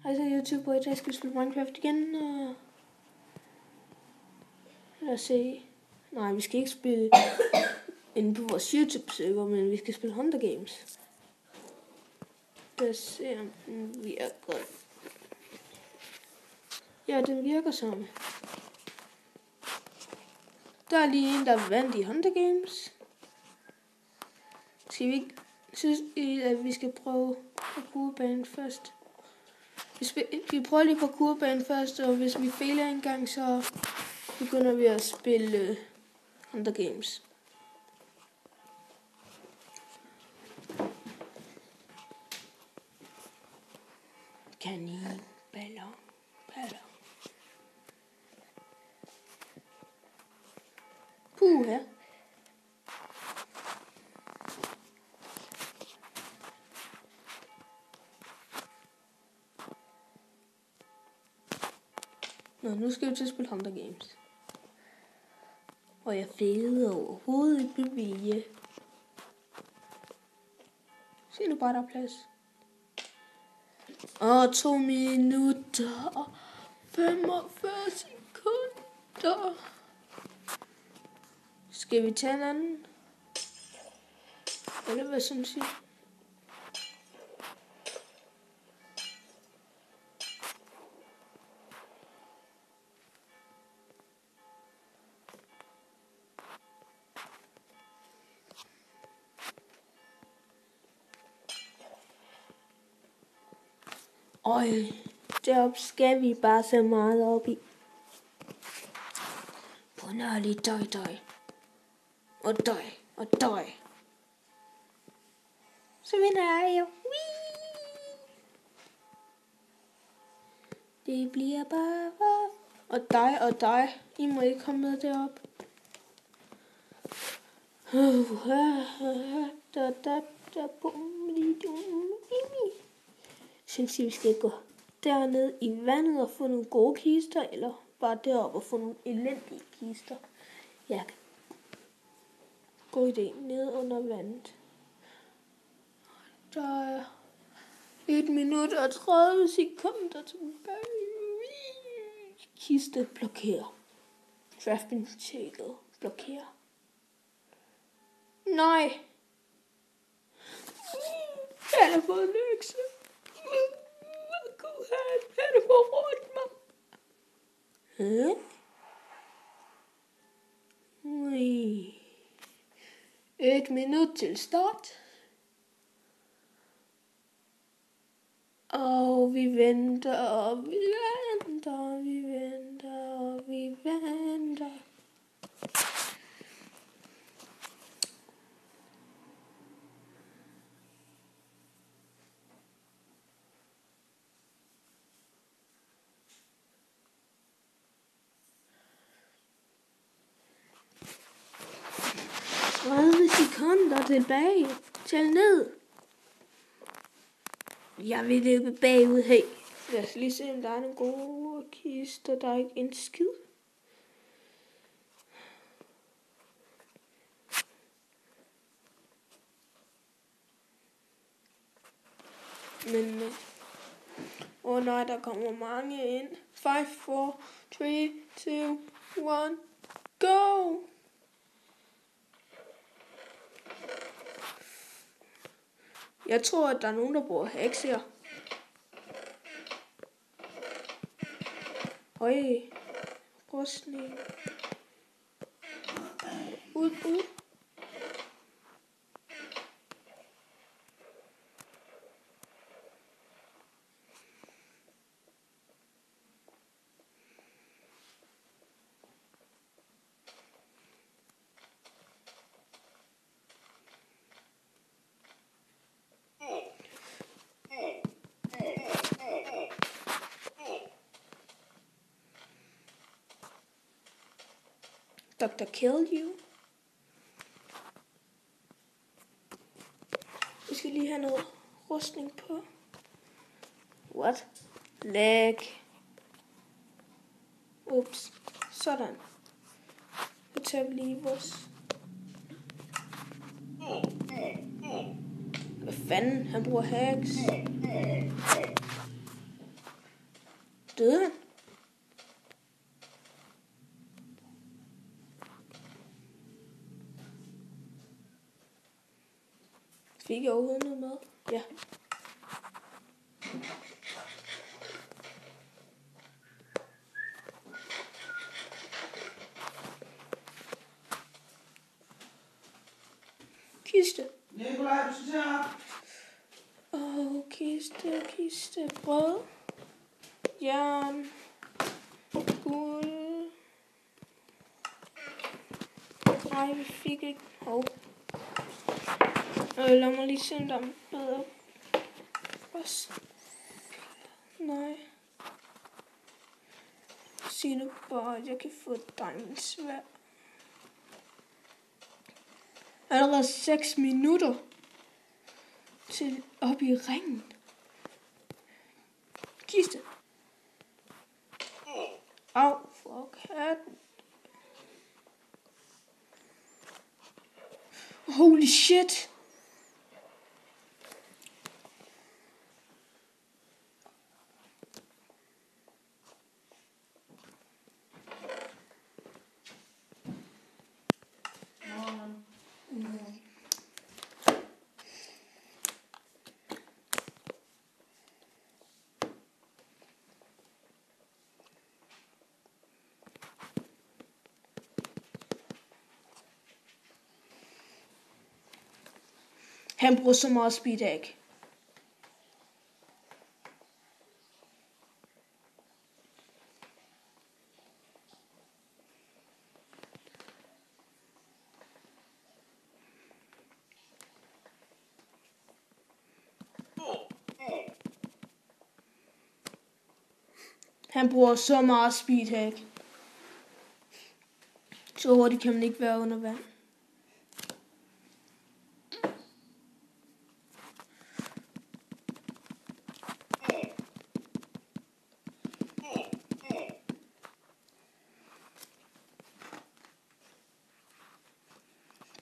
Hej så YouTube, og i dag skal vi spille Minecraft igen. Lad os se. Nej, vi skal ikke spille inde på vores YouTube-server, men vi skal spille Hunger Games. Lad os se, om den virker. Ja, den virker som. Der er lige en, der vandt i Hunger Games. Skal vi ikke synes, at vi skal prøve parkourbanen først? Vi prøver lige parkourbanen først, og hvis vi fejler en gang, så begynder vi at spille Hunger Games. Kanin, ballon. Puha. Nå, nu skal vi til at spille Hunger Games. Og jeg fejlede overhovedet ikke bevæge. Se nu bare, der er plads. 2 minutter og 45 sekunder. Skal vi tage en anden? Eller hvad synes I? Øj, deroppe skal vi bare så meget op i. På nørlig døj. Og døj. Så vinder jeg jo. Det bliver bare. Og dig. I må ikke komme med derop. Synes I, vi skal gå derned i vandet og få nogle gode kister, eller bare deroppe og få nogle elendige kister? Ja. God idé. Ned under vandet. Der er 1 minut og 30 sekunder tilbage. Kiste blokerer. Drafting table blokerer. Nej. Han har fået en økse. Han har forrådt mig. Ui. 1 minut til start. Og vi venter. Sekunder tilbage. Tæl ned. Jeg vil løbe bagud. Hey. Lad os lige se, om der er nogle gode kister. Der er ikke en skid. Men nej, der kommer mange ind. 5, 4, 3, 2, 1, go! Jeg tror, at der er nogen, der bruger hacks her. Høj. Rustning. Ud. Dr. Kill You. Vi skal lige have noget rustning på. What? Lag. Ups. Sådan. Nu tager vi lige vores. Hvad fanden, han bruger hacks. Døde han? Fik jeg overhovedet noget med? Ja. Kiste. Nikolaj, du skal til op. Kiste, brød, jern, guld. Nej, vi fik ikke. Lad mig lige se, om der er bedre. Nej. Sig nu bare, at jeg kan få diamond sværd. Allerede 6 minutter til op i ringen. Kiste. Au, fuck hatten. Holy shit. Han bruger så meget speed hack. Han bruger så meget speed hack. Så hurtigt kan man ikke være under vand.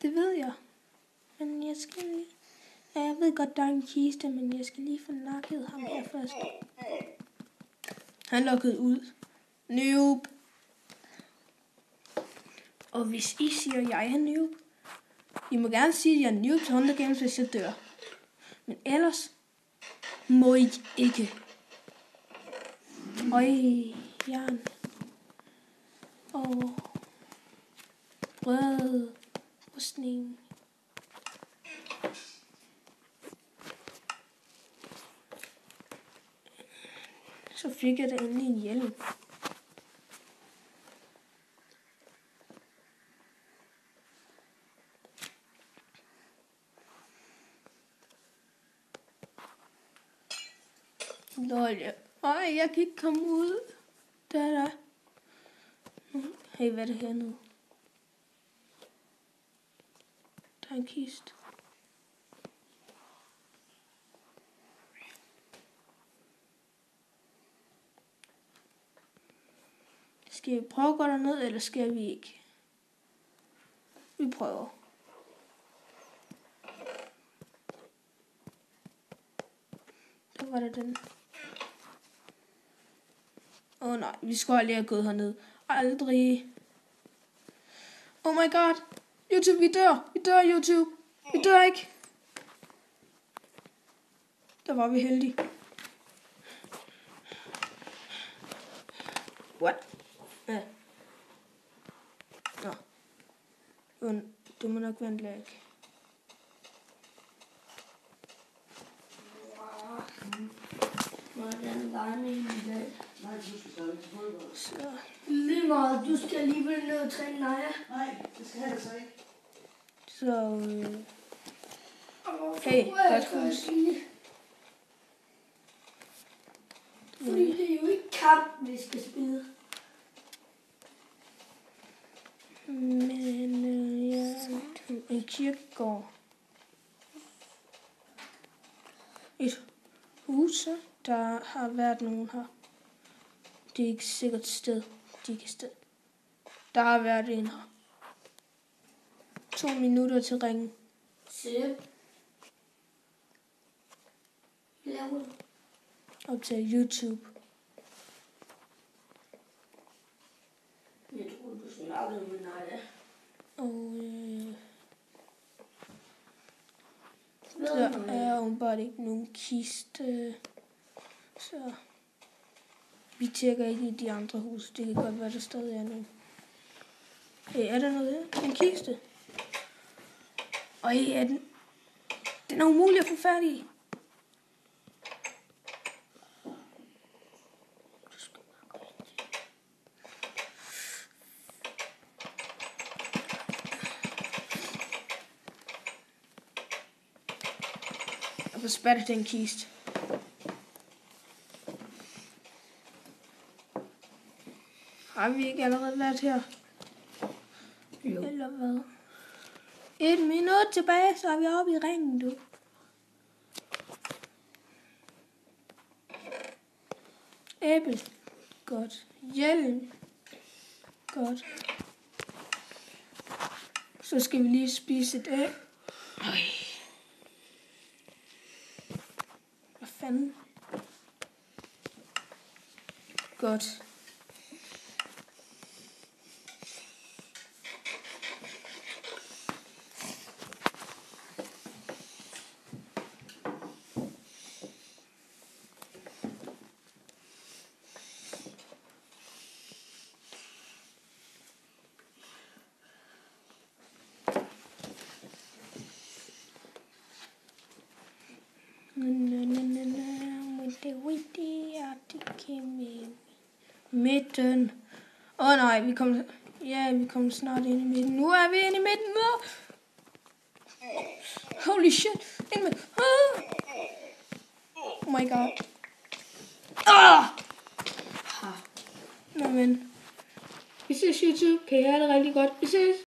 Det ved jeg. Men jeg skal lige... Ja, jeg ved godt, der er en kiste, men jeg skal lige få nakket ham her først. Han lukkede ud. Noob. Og hvis I siger, at jeg er noob, I må gerne sige, at jeg er noob til Hunger Games, hvis jeg dør. Men ellers må I ikke. Øj, jern. Og brød. Rustning. Så fik jeg da endelig en hjelm. Lol, ja. Ej, jeg kan ikke komme ud. Der. Hey, hvad er det her nu? Der er en kiste. Skal vi prøve at gå derned, eller skal vi ikke? Vi prøver. Der var der den. Nej, vi skulle aldrig have gået herned. Aldrig. Oh my god. YouTube, vi dør. Vi dør, YouTube. Vi dør ikke. Der var vi heldige. What? Ja. Nå. Det må nok være en lag. Hvordan var det egentlig i dag? Nej, du skal stadig til fodbold. Så. Lige meget, du skal alligevel ned og træne Naja. Nej, det skal jeg altså ikke. Så. Hey, godt hus. Fordi det er jo ikke kamp, vi skal spille. Men ja, en kirkegård. Et hus, der har været nogen her. Det er ikke sikkert sted. De ikke sted. Der har været en her. 2 minutter til ringen. Se. Hvad laver du? Optage YouTube. Jeg tror, du snakkede med Naja. Og Hvad der er åbenbart ikke nogen kiste. Så vi tjekker ikke i de andre huse. Det kan godt være, der stadig er nogen. Er der noget her? En kiste? Og er den er umulig at få fat i. Og så spætter den kiste. Har vi ikke allerede været her? Jo. Eller hvad? 1 minut tilbage, så er vi oppe i ringen, du. Æble. Godt. Hjelm. Godt. Så skal vi lige spise et æg. Hvad fanden? Godt. Midten. Nej, vi kom snart ind i midten. Nu er vi inde i midten. Holy shit. Ind med. Oh my god. Nå men. Vi ses YouTube. Kan I have det rigtig godt. Vi ses.